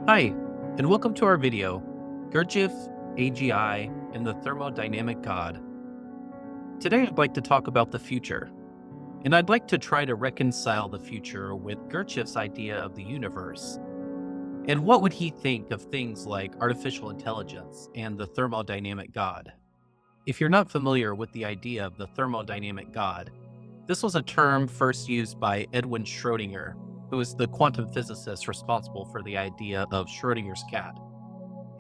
Hi, and welcome to our video, Gurdjieff, AGI, and the Thermodynamic God. Today I'd like to talk about the future, and I'd like to try to reconcile the future with Gurdjieff's idea of the universe. And what would he think of things like artificial intelligence and the thermodynamic God? If you're not familiar with the idea of the thermodynamic God, this was a term first used by Erwin Schrödinger, who is the quantum physicist responsible for the idea of Schrödinger's cat.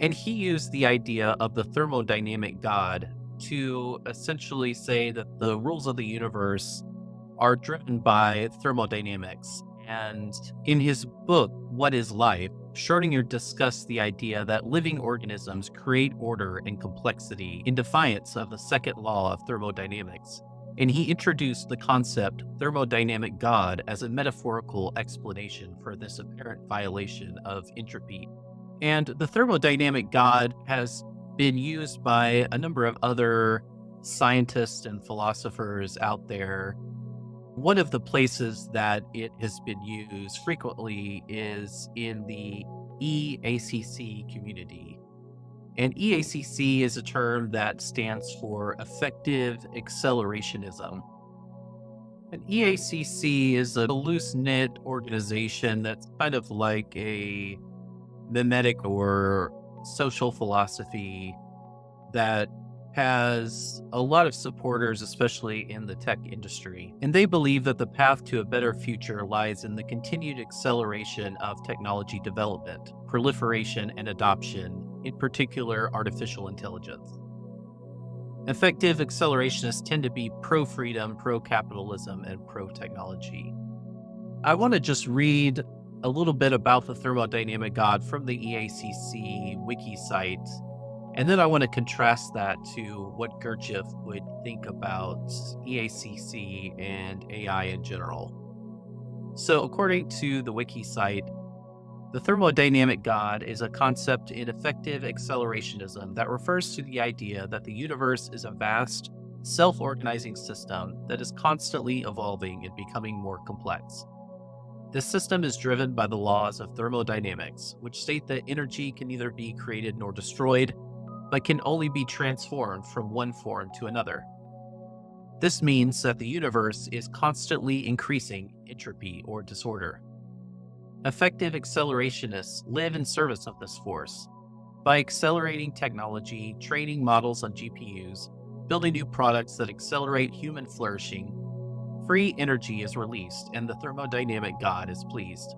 And he used the idea of the thermodynamic God to essentially say that the rules of the universe are driven by thermodynamics. And in his book, What is Life?, Schrödinger discussed the idea that living organisms create order and complexity in defiance of the second law of thermodynamics. And he introduced the concept thermodynamic God as a metaphorical explanation for this apparent violation of entropy. And the thermodynamic God has been used by a number of other scientists and philosophers out there. One of the places that it has been used frequently is in the EACC community. And EACC is a term that stands for Effective Accelerationism. And EACC is a loose-knit organization that's kind of like a mimetic or social philosophy that has a lot of supporters, especially in the tech industry. And they believe that the path to a better future lies in the continued acceleration of technology development, proliferation, and adoption, in particular, artificial intelligence. Effective accelerationists tend to be pro-freedom, pro-capitalism, and pro-technology. I want to just read a little bit about the thermodynamic God from the EACC wiki site. And then I want to contrast that to what Gurdjieff would think about EACC and AI in general. So according to the wiki site, the thermodynamic God is a concept in effective accelerationism that refers to the idea that the universe is a vast, self-organizing system that is constantly evolving and becoming more complex. This system is driven by the laws of thermodynamics, which state that energy can neither be created nor destroyed, but can only be transformed from one form to another. This means that the universe is constantly increasing entropy or disorder. Effective accelerationists live in service of this force. By accelerating technology, training models on GPUs, building new products that accelerate human flourishing, free energy is released and the thermodynamic God is pleased.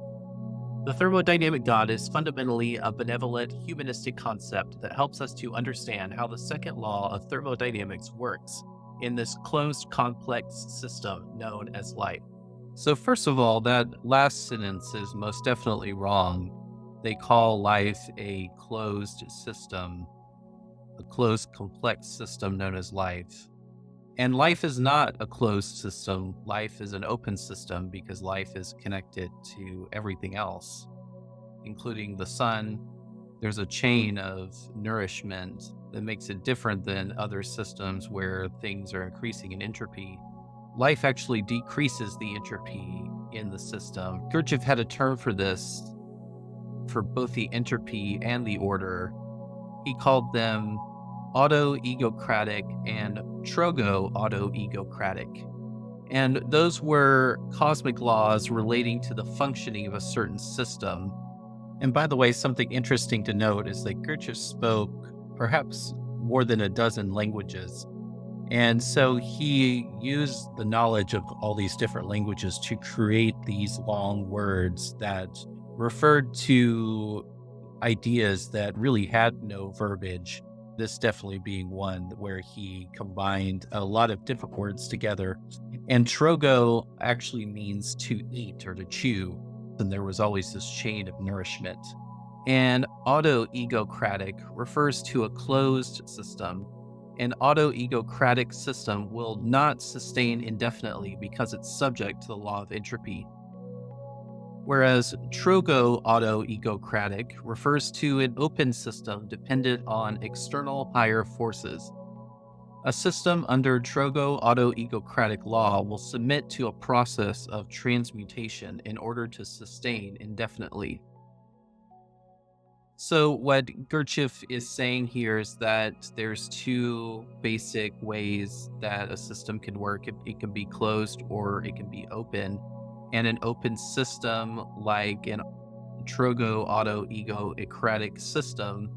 The thermodynamic God is fundamentally a benevolent, humanistic concept that helps us to understand how the second law of thermodynamics works in this closed, complex system known as life. So first of all, that last sentence is most definitely wrong. They call life a closed system, a closed, complex system known as life. And life is not a closed system. Life is an open system because life is connected to everything else, including the sun. There's a chain of nourishment that makes it different than other systems where things are increasing in entropy. Life actually decreases the entropy in the system. Gurdjieff had a term for this, for both the entropy and the order. He called them auto-egocratic and trogo-auto-egocratic. And those were cosmic laws relating to the functioning of a certain system. And by the way, something interesting to note is that Gurdjieff spoke perhaps more than a dozen languages. And so he used the knowledge of all these different languages to create these long words that referred to ideas that really had no verbiage. This definitely being one where he combined a lot of different words together. And trogo actually means to eat or to chew. And there was always this chain of nourishment. And auto-egocratic refers to a closed system. An auto-egocratic system will not sustain indefinitely because it's subject to the law of entropy. Whereas trogo-auto-egocratic refers to an open system dependent on external higher forces. A system under trogo-auto-egocratic law will submit to a process of transmutation in order to sustain indefinitely. So what Gurdjieff is saying here is that there's two basic ways that a system can work. It can be closed or it can be open. And an open system, like an trogo auto egoicratic system,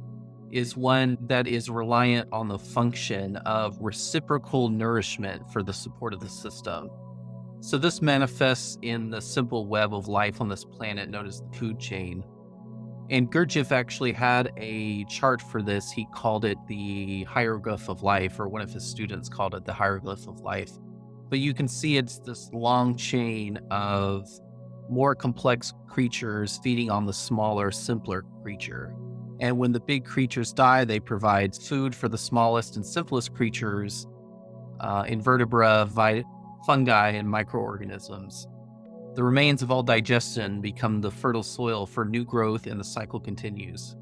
is one that is reliant on the function of reciprocal nourishment for the support of the system. So this manifests in the simple web of life on this planet known as the food chain. And Gurdjieff actually had a chart for this. He called it the hieroglyph of life, or one of his students called it the hieroglyph of life. But you can see it's this long chain of more complex creatures feeding on the smaller, simpler creature. And when the big creatures die, they provide food for the smallest and simplest creatures, invertebrate, fungi, and microorganisms. The remains of all digestion become the fertile soil for new growth, and the cycle continues.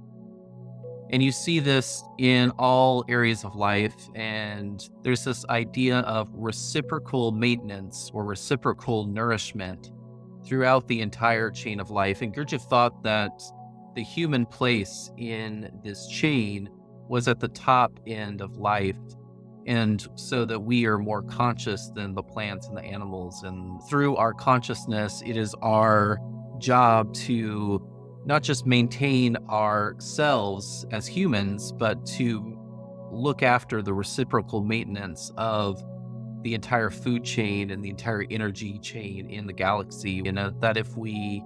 And you see this in all areas of life, and there's this idea of reciprocal maintenance or reciprocal nourishment throughout the entire chain of life. And Gurdjieff thought that the human place in this chain was at the top end of life, and so that we are more conscious than the plants and the animals. And through our consciousness, it is our job to not just maintain ourselves as humans, but to look after the reciprocal maintenance of the entire food chain and the entire energy chain in the galaxy. You know, that if we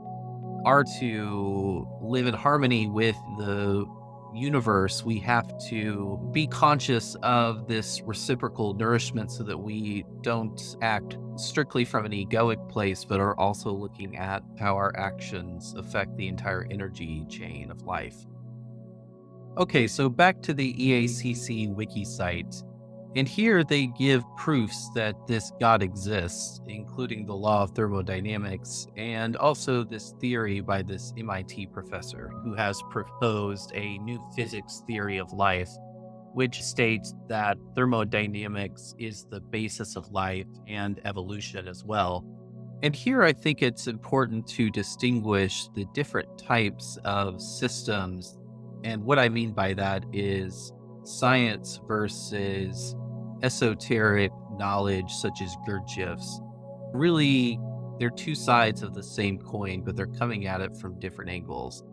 are to live in harmony with the universe, we have to be conscious of this reciprocal nourishment so that we don't act strictly from an egoic place, but are also looking at how our actions affect the entire energy chain of life. Okay, so back to the EACC wiki site. And here they give proofs that this God exists, including the law of thermodynamics, and also this theory by this MIT professor who has proposed a new physics theory of life, which states that thermodynamics is the basis of life and evolution as well. And here I think it's important to distinguish the different types of systems. And what I mean by that is science versus esoteric knowledge, such as Gurdjieff's. Really, they're two sides of the same coin, but they're coming at it from different angles.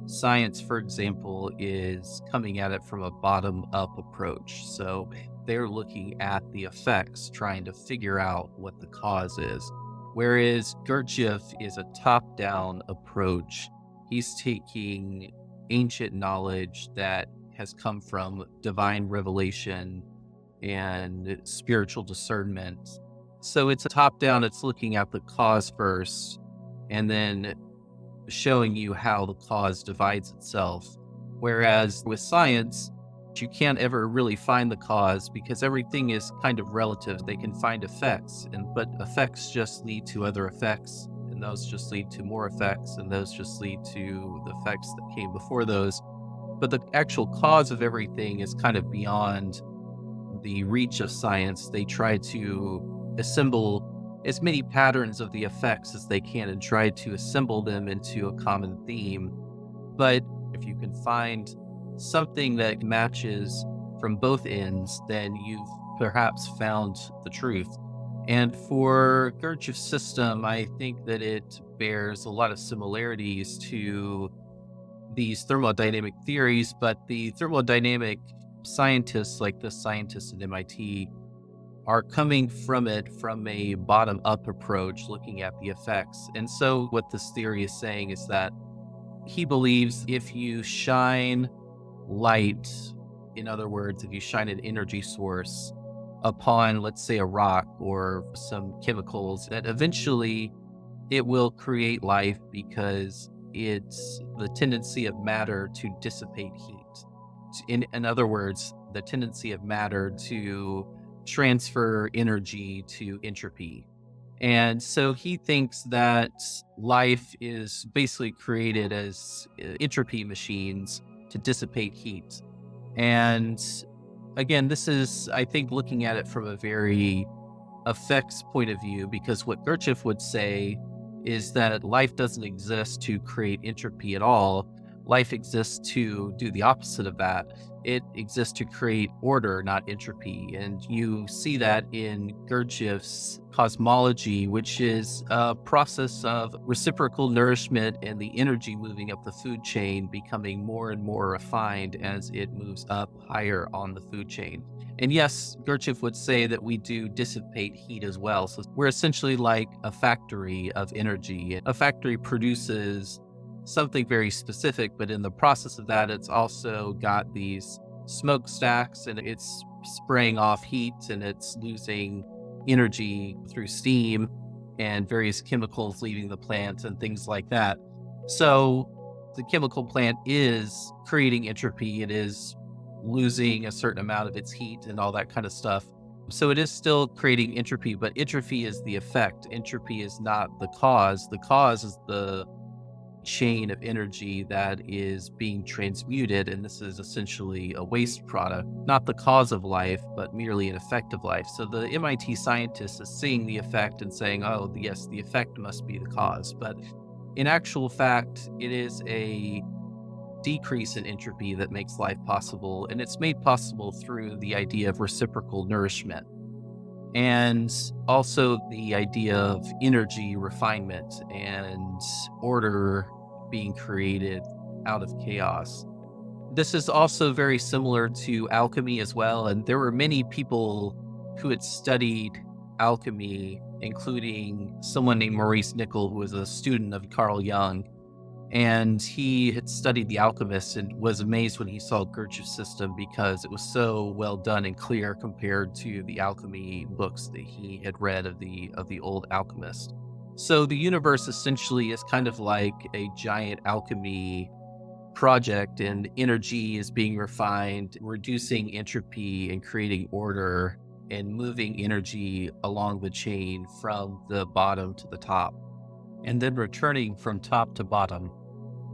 Science, for example, is coming at it from a bottom-up approach. So they're looking at the effects, trying to figure out what the cause is. Whereas Gurdjieff is a top-down approach. He's taking ancient knowledge that has come from divine revelation and spiritual discernment. So it's a top down, it's looking at the cause first and then showing you how the cause divides itself. Whereas with science, you can't ever really find the cause because everything is kind of relative. They can find effects, but effects just lead to other effects, and those just lead to more effects, and those just lead to the effects that came before those. But the actual cause of everything is kind of beyond the reach of science. They try to assemble as many patterns of the effects as they can and try to assemble them into a common theme. But if you can find something that matches from both ends, then you've perhaps found the truth. And for Gurdjieff's system, I think that it bears a lot of similarities to these thermodynamic theories, but the thermodynamic scientists, like the scientists at MIT, are coming from it from a bottom-up approach, looking at the effects. And so what this theory is saying is that he believes if you shine light, in other words, if you shine an energy source upon, let's say, a rock or some chemicals, that eventually it will create life because it's the tendency of matter to dissipate heat. In other words, the tendency of matter to transfer energy to entropy. And so he thinks that life is basically created as entropy machines to dissipate heat. And again, this is, I think, looking at it from a very effects point of view, because what Gurdjieff would say is that life doesn't exist to create entropy at all. Life exists to do the opposite of that. It exists to create order, not entropy. And you see that in Gurdjieff's cosmology, which is a process of reciprocal nourishment and the energy moving up the food chain becoming more and more refined as it moves up higher on the food chain. And yes, Gurdjieff would say that we do dissipate heat as well. So we're essentially like a factory of energy. A factory produces something very specific, but in the process of that, it's also got these smokestacks and it's spraying off heat and it's losing energy through steam and various chemicals leaving the plant and things like that. So the chemical plant is creating entropy. It is losing a certain amount of its heat and all that kind of stuff. So it is still creating entropy, but entropy is the effect. Entropy is not the cause. The cause is the chain of energy that is being transmuted, and this is essentially a waste product, not the cause of life, but merely an effect of life. So the MIT scientist is seeing the effect and saying, oh, yes, the effect must be the cause. But in actual fact, it is a decrease in entropy that makes life possible, and it's made possible through the idea of reciprocal nourishment and also the idea of energy refinement and order being created out of chaos. This is also very similar to alchemy as well, and there were many people who had studied alchemy, including someone named Maurice Nicoll, who was a student of Carl Jung. And he had studied The Alchemist and was amazed when he saw Gurdjieff's system because it was so well done and clear compared to the alchemy books that he had read of the old alchemist. So the universe essentially is kind of like a giant alchemy project, and energy is being refined, reducing entropy and creating order and moving energy along the chain from the bottom to the top, and then returning from top to bottom.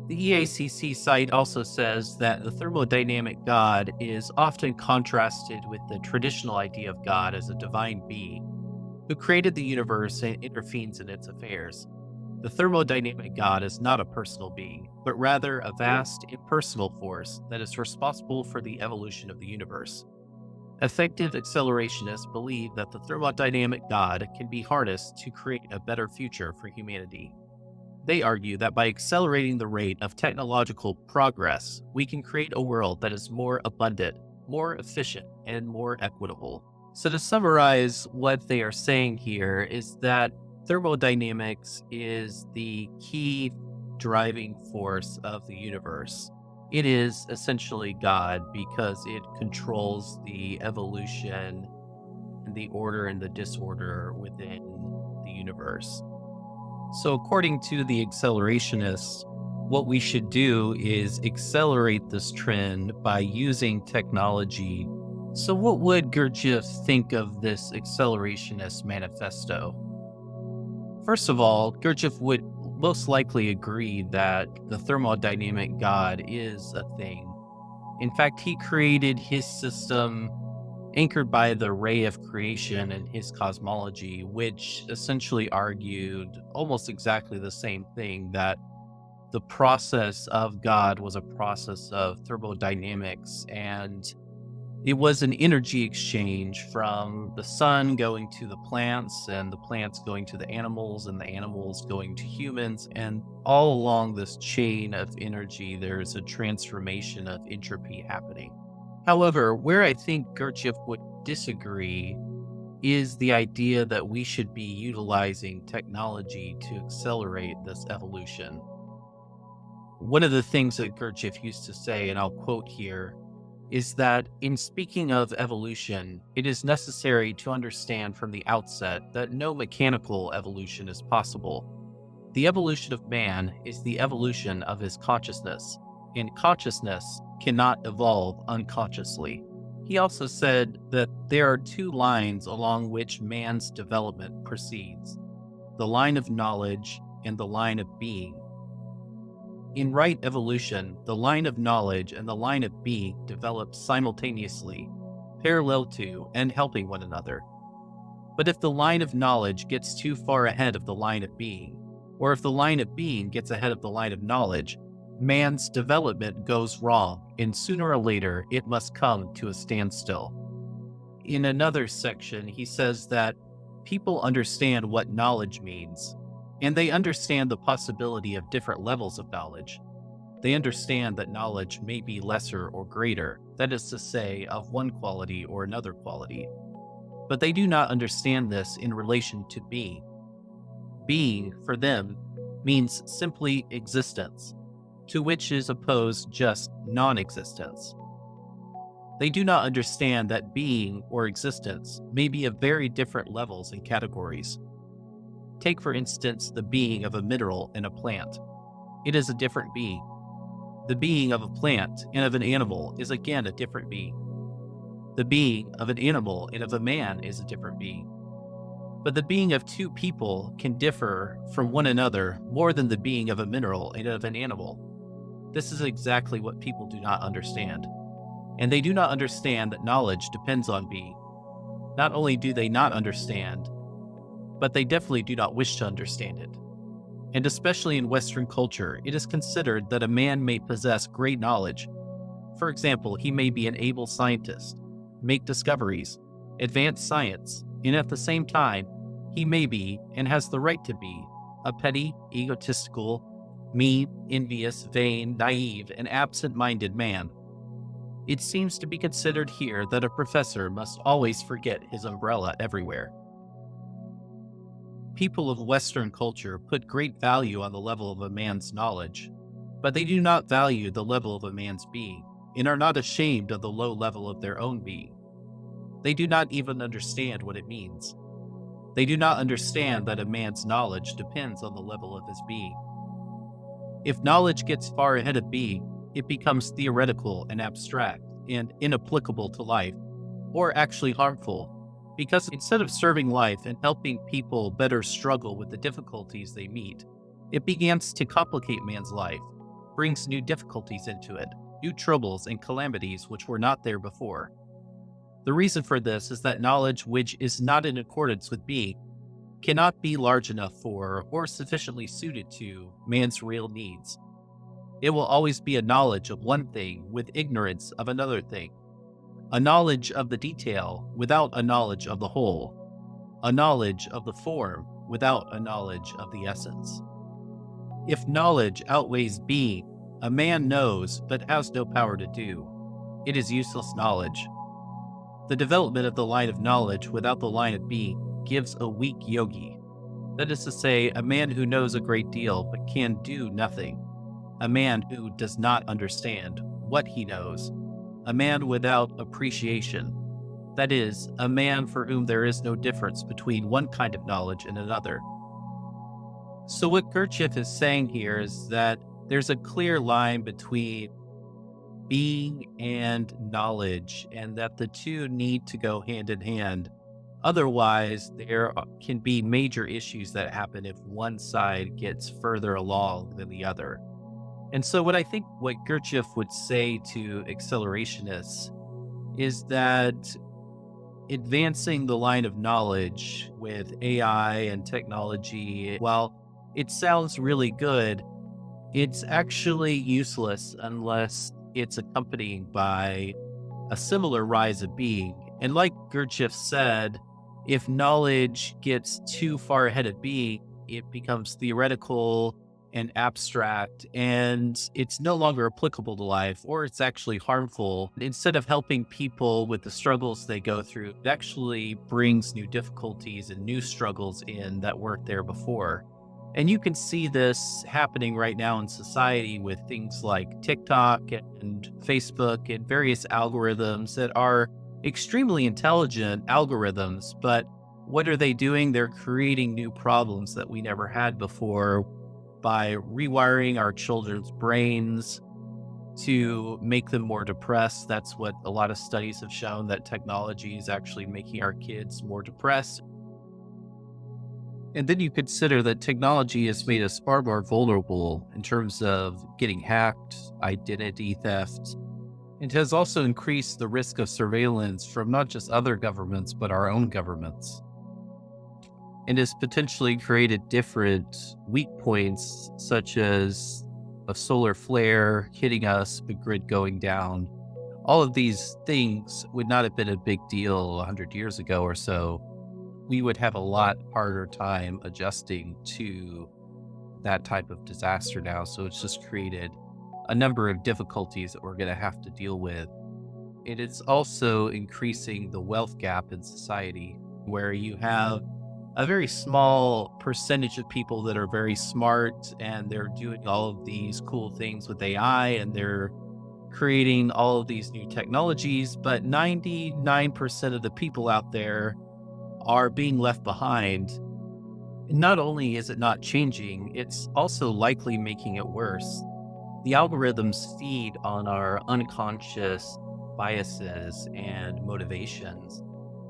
The EACC site also says that the thermodynamic God is often contrasted with the traditional idea of God as a divine being who created the universe and intervenes in its affairs. The thermodynamic God is not a personal being, but rather a vast, impersonal force that is responsible for the evolution of the universe. Effective accelerationists believe that the thermodynamic God can be harnessed to create a better future for humanity. They argue that by accelerating the rate of technological progress, we can create a world that is more abundant, more efficient, and more equitable. So to summarize, what they are saying here is that thermodynamics is the key driving force of the universe. It is essentially God because it controls the evolution and the order and the disorder within the universe. So according to the accelerationists, what we should do is accelerate this trend by using technology. So what would Gurdjieff think of this accelerationist manifesto? First of all, Gurdjieff would most likely agree that the thermodynamic God is a thing. In fact, he created his system anchored by the ray of creation and his cosmology, which essentially argued almost exactly the same thing, that the process of God was a process of thermodynamics, and it was an energy exchange from the sun going to the plants and the plants going to the animals and the animals going to humans. And all along this chain of energy, there's a transformation of entropy happening. However, where I think Gurdjieff would disagree is the idea that we should be utilizing technology to accelerate this evolution. One of the things that Gurdjieff used to say, and I'll quote here, is that in speaking of evolution, it is necessary to understand from the outset that no mechanical evolution is possible. The evolution of man is the evolution of his consciousness, and consciousness cannot evolve unconsciously. He also said that there are two lines along which man's development proceeds: the line of knowledge and the line of being. In right evolution, the line of knowledge and the line of being develop simultaneously, parallel to and helping one another. But if the line of knowledge gets too far ahead of the line of being, or if the line of being gets ahead of the line of knowledge, man's development goes wrong, and sooner or later it must come to a standstill. In another section, he says that people understand what knowledge means, and they understand the possibility of different levels of knowledge. They understand that knowledge may be lesser or greater, that is to say, of one quality or another quality. But they do not understand this in relation to being. Being, for them, means simply existence, to which is opposed just non-existence. They do not understand that being or existence may be of very different levels and categories. Take, for instance, the being of a mineral in a plant. It is a different being. The being of a plant and of an animal is again a different being. The being of an animal and of a man is a different being. But the being of two people can differ from one another more than the being of a mineral and of an animal. This is exactly what people do not understand. And they do not understand that knowledge depends on being. Not only do they not understand, but they definitely do not wish to understand it. And especially in Western culture, it is considered that a man may possess great knowledge. For example, he may be an able scientist, make discoveries, advance science, and at the same time, he may be, and has the right to be, a petty, egotistical, mean, envious, vain, naive, and absent-minded man. It seems to be considered here that a professor must always forget his umbrella everywhere. People of Western culture put great value on the level of a man's knowledge, but they do not value the level of a man's being, and are not ashamed of the low level of their own being. They do not even understand what it means. They do not understand that a man's knowledge depends on the level of his being. If knowledge gets far ahead of being, it becomes theoretical and abstract and inapplicable to life, or actually harmful, because instead of serving life and helping people better struggle with the difficulties they meet, it begins to complicate man's life, brings new difficulties into it, new troubles and calamities which were not there before. The reason for this is that knowledge which is not in accordance with being cannot be large enough for or sufficiently suited to man's real needs. It will always be a knowledge of one thing with ignorance of another thing, a knowledge of the detail without a knowledge of the whole, a knowledge of the form without a knowledge of the essence. If knowledge outweighs being, a man knows but has no power to do. It is useless knowledge. The development of the line of knowledge without the line of being gives a weak yogi. That is to say, a man who knows a great deal but can do nothing. A man who does not understand what he knows. A man without appreciation. That is, a man for whom there is no difference between one kind of knowledge and another. So what Gurdjieff is saying here is that there's a clear line between being and knowledge, and that the two need to go hand in hand. Otherwise, there can be major issues that happen if one side gets further along than the other. And so what Gurdjieff would say to accelerationists is that advancing the line of knowledge with AI and technology, while it sounds really good, it's actually useless unless it's accompanied by a similar rise of being. And like Gurdjieff said, if knowledge gets too far ahead of being, it becomes theoretical and abstract, and it's no longer applicable to life, or it's actually harmful. Instead of helping people with the struggles they go through, it actually brings new difficulties and new struggles in that weren't there before. And you can see this happening right now in society with things like TikTok and Facebook and various algorithms that are extremely intelligent algorithms, but what are they doing? They're creating new problems that we never had before by rewiring our children's brains to make them more depressed. That's what a lot of studies have shown, that technology is actually making our kids more depressed. And then you consider that technology has made us far more vulnerable in terms of getting hacked, identity theft, and has also increased the risk of surveillance from not just other governments, but our own governments. And has potentially created different weak points, such as a solar flare hitting us, the grid going down. All of these things would not have been a big deal 100 years ago or so. We would have a lot harder time adjusting to that type of disaster now. So it's just created a number of difficulties that we're going to have to deal with. It is also increasing the wealth gap in society, where you have a very small percentage of people that are very smart and they're doing all of these cool things with AI and they're creating all of these new technologies, but 99% of the people out there are being left behind. Not only is it not changing, it's also likely making it worse. The algorithms feed on our unconscious biases and motivations,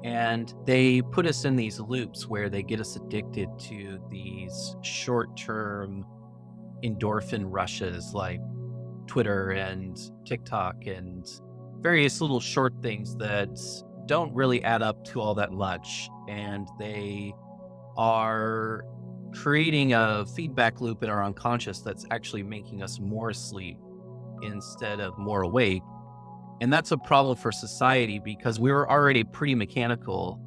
and they put us in these loops where they get us addicted to these short-term endorphin rushes like Twitter and TikTok and various little short things that don't really add up to all that much. And they are creating a feedback loop in our unconscious that's actually making us more asleep instead of more awake. And that's a problem for society because we were already pretty mechanical.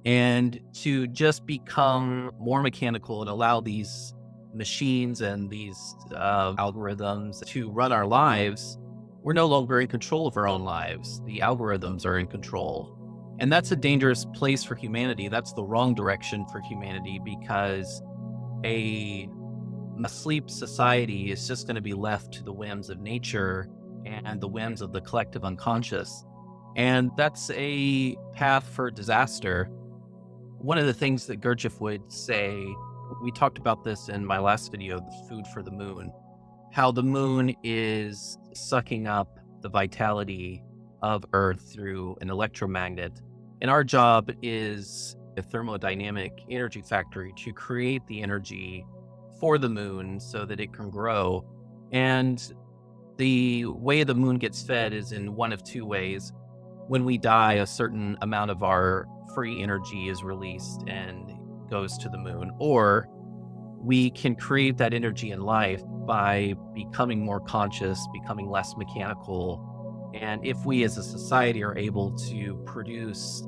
And to just become more mechanical and allow these machines and these algorithms to run our lives, we're no longer in control of our own lives. The algorithms are in control. And that's a dangerous place for humanity. That's the wrong direction for humanity, because a asleep society is just going to be left to the whims of nature and the whims of the collective unconscious. And that's a path for disaster. One of the things that Gurdjieff would say, we talked about this in my last video, the food for the moon, how the moon is sucking up the vitality of Earth through an electromagnet. And our job is a thermodynamic energy factory to create the energy for the moon so that it can grow. And the way the moon gets fed is in one of two ways. When we die, a certain amount of our free energy is released and goes to the moon, or we can create that energy in life by becoming more conscious, becoming less mechanical. And if we as a society are able to produce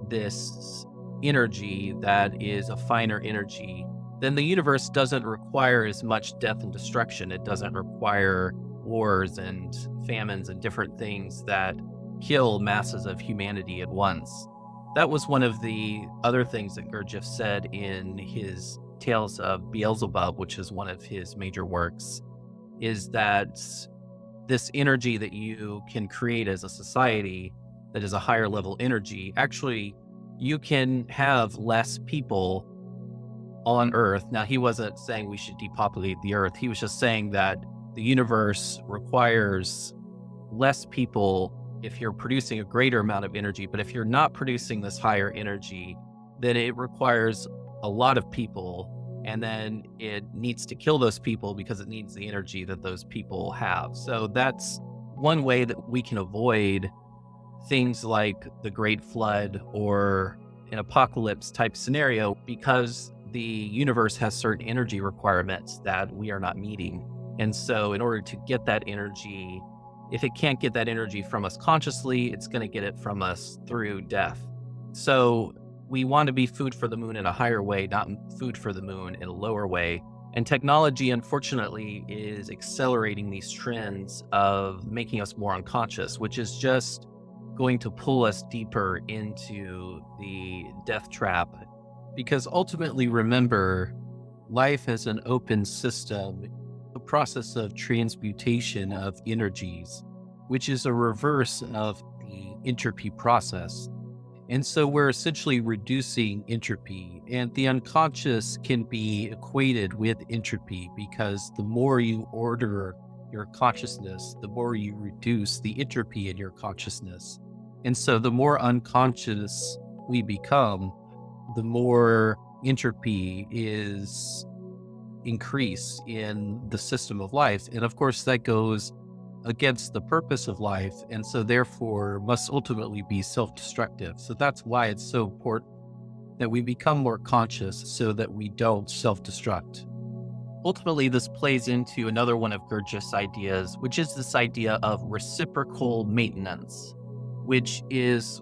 this energy that is a finer energy, then the universe doesn't require as much death and destruction. It doesn't require wars and famines and different things that kill masses of humanity at once. That was one of the other things that Gurdjieff said in his Tales of Beelzebub, which is one of his major works, is that this energy that you can create as a society that is a higher level energy, actually, you can have less people on Earth. Now, he wasn't saying we should depopulate the Earth. He was just saying that the universe requires less people if you're producing a greater amount of energy. But if you're not producing this higher energy, then it requires a lot of people. And then it needs to kill those people because it needs the energy that those people have. So that's one way that we can avoid things like the Great Flood or an apocalypse type scenario, because the universe has certain energy requirements that we are not meeting. And so in order to get that energy, if it can't get that energy from us consciously, it's going to get it from us through death. So we want to be food for the moon in a higher way, not food for the moon in a lower way. And technology, unfortunately, is accelerating these trends of making us more unconscious, which is just going to pull us deeper into the death trap. Because ultimately, remember, life is an open system, a process of transmutation of energies, which is a reverse of the entropy process. And so we're essentially reducing entropy, and the unconscious can be equated with entropy, because the more you order your consciousness, the more you reduce the entropy in your consciousness. And so the more unconscious we become, the more entropy is increased in the system of life. And of course, that goes against the purpose of life, and so therefore must ultimately be self-destructive. So that's why it's so important that we become more conscious so that we don't self-destruct. Ultimately, this plays into another one of Gurdjieff's ideas, which is this idea of reciprocal maintenance, which is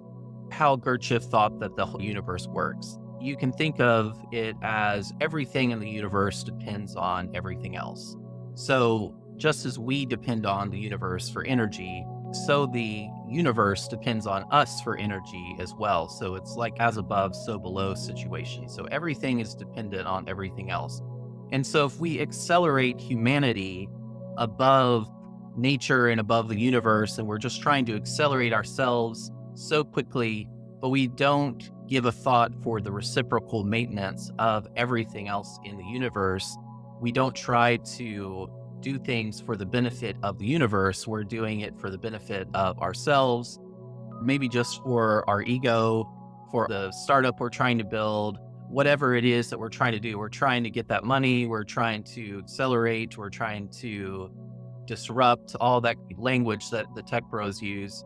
how Gurdjieff thought that the whole universe works. You can think of it as everything in the universe depends on everything else. So, just as we depend on the universe for energy, so the universe depends on us for energy as well. So, it's like as above, so below situation. So, everything is dependent on everything else. And so if we accelerate humanity above nature and above the universe, and we're just trying to accelerate ourselves so quickly, but we don't give a thought for the reciprocal maintenance of everything else in the universe, we don't try to do things for the benefit of the universe. We're doing it for the benefit of ourselves, maybe just for our ego, for the startup we're trying to build, whatever it is that we're trying to do. We're trying to get that money, we're trying to accelerate, we're trying to disrupt, all that language that the tech bros use.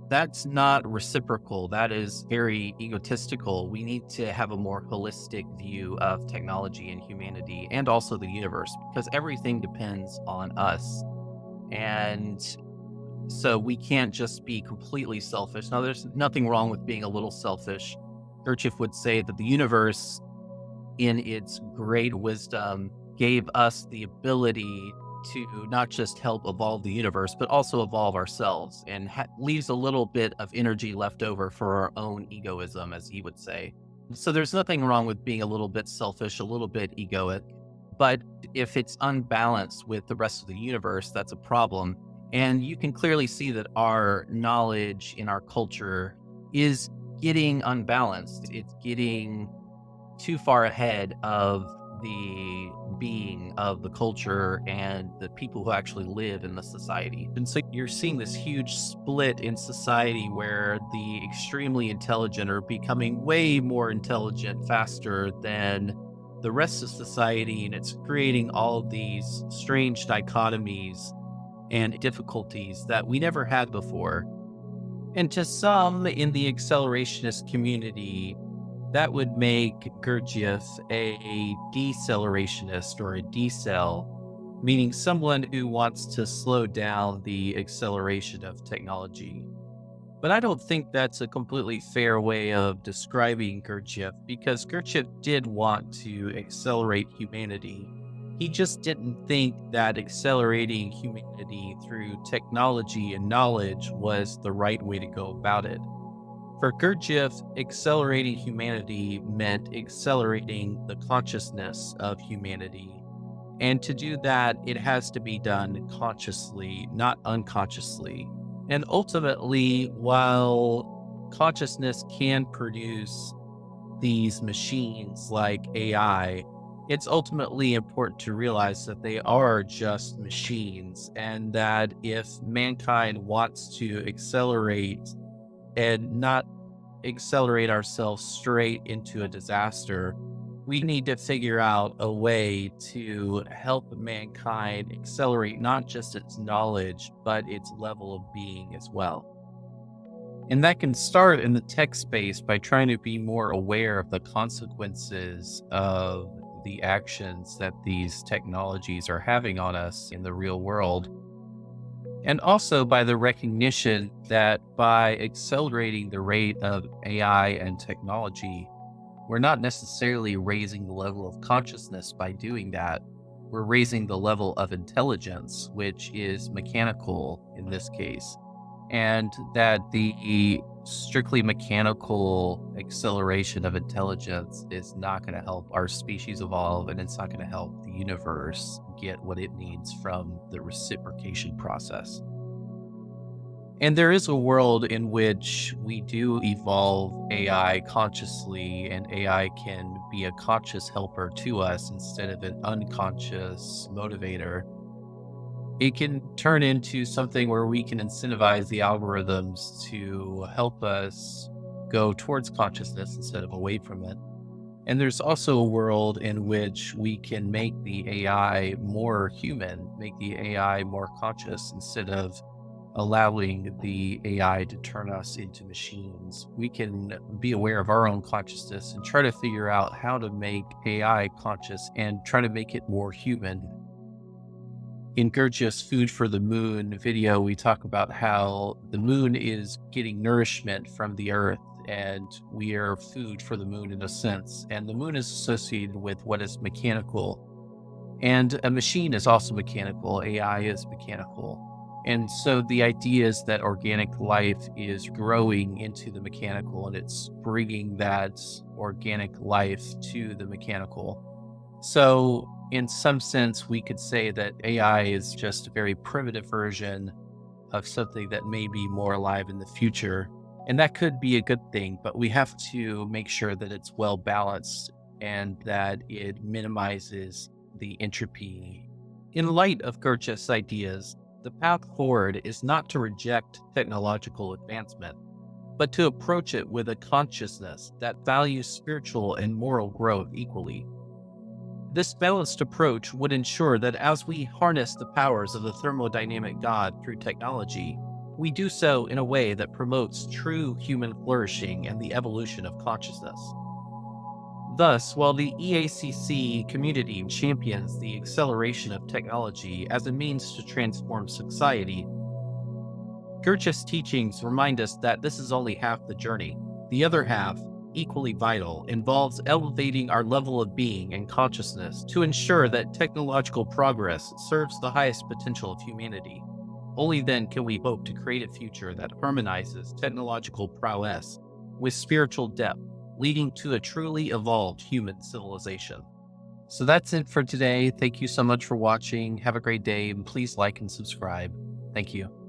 That's not reciprocal. That is very egotistical. We need to have a more holistic view of technology and humanity and also the universe, because everything depends on us. And so we can't just be completely selfish. Now, there's nothing wrong with being a little selfish. Gurdjieff would say that the universe, in its great wisdom, gave us the ability to not just help evolve the universe, but also evolve ourselves, and leaves a little bit of energy left over for our own egoism, as he would say. So there's nothing wrong with being a little bit selfish, a little bit egoic. But if it's unbalanced with the rest of the universe, that's a problem. And you can clearly see that our knowledge in our culture is getting unbalanced. It's getting too far ahead of the being of the culture and the people who actually live in the society. And so you're seeing this huge split in society where the extremely intelligent are becoming way more intelligent faster than the rest of society. And it's creating all of these strange dichotomies and difficulties that we never had before. And to some in the accelerationist community, that would make Gurdjieff a decelerationist or a decel, meaning someone who wants to slow down the acceleration of technology. But I don't think that's a completely fair way of describing Gurdjieff, because Gurdjieff did want to accelerate humanity. He just didn't think that accelerating humanity through technology and knowledge was the right way to go about it. For Gurdjieff, accelerating humanity meant accelerating the consciousness of humanity. And to do that, it has to be done consciously, not unconsciously. And ultimately, while consciousness can produce these machines like AI, it's ultimately important to realize that they are just machines, and that if mankind wants to accelerate and not accelerate ourselves straight into a disaster, we need to figure out a way to help mankind accelerate not just its knowledge, but its level of being as well. And that can start in the tech space by trying to be more aware of the consequences of the actions that these technologies are having on us in the real world. And also by the recognition that by accelerating the rate of AI and technology, we're not necessarily raising the level of consciousness by doing that. We're raising the level of intelligence, which is mechanical in this case. And that the strictly mechanical acceleration of intelligence is not going to help our species evolve, and it's not going to help the universe get what it needs from the reciprocation process. And there is a world in which we do evolve AI consciously, and AI can be a conscious helper to us instead of an unconscious motivator. It can turn into something where we can incentivize the algorithms to help us go towards consciousness instead of away from it. And there's also a world in which we can make the AI more human, make the AI more conscious instead of allowing the AI to turn us into machines. We can be aware of our own consciousness and try to figure out how to make AI conscious and try to make it more human. In Gurdjieff's Food for the Moon video, we talk about how the moon is getting nourishment from the earth and we are food for the moon in a sense. And the moon is associated with what is mechanical. And a machine is also mechanical. AI is mechanical. And so the idea is that organic life is growing into the mechanical and it's bringing that organic life to the mechanical. So in some sense, we could say that AI is just a very primitive version of something that may be more alive in the future. And that could be a good thing, but we have to make sure that it's well balanced and that it minimizes the entropy. In light of Gurdjieff's ideas, the path forward is not to reject technological advancement, but to approach it with a consciousness that values spiritual and moral growth equally. This balanced approach would ensure that as we harness the powers of the thermodynamic God through technology, we do so in a way that promotes true human flourishing and the evolution of consciousness. Thus, while the EACC community champions the acceleration of technology as a means to transform society, Gurdjieff's teachings remind us that this is only half the journey. The other half, equally vital, involves elevating our level of being and consciousness to ensure that technological progress serves the highest potential of humanity. Only then can we hope to create a future that harmonizes technological prowess with spiritual depth, leading to a truly evolved human civilization. So that's it for today. Thank you so much for watching. Have a great day, and please like and subscribe. Thank you.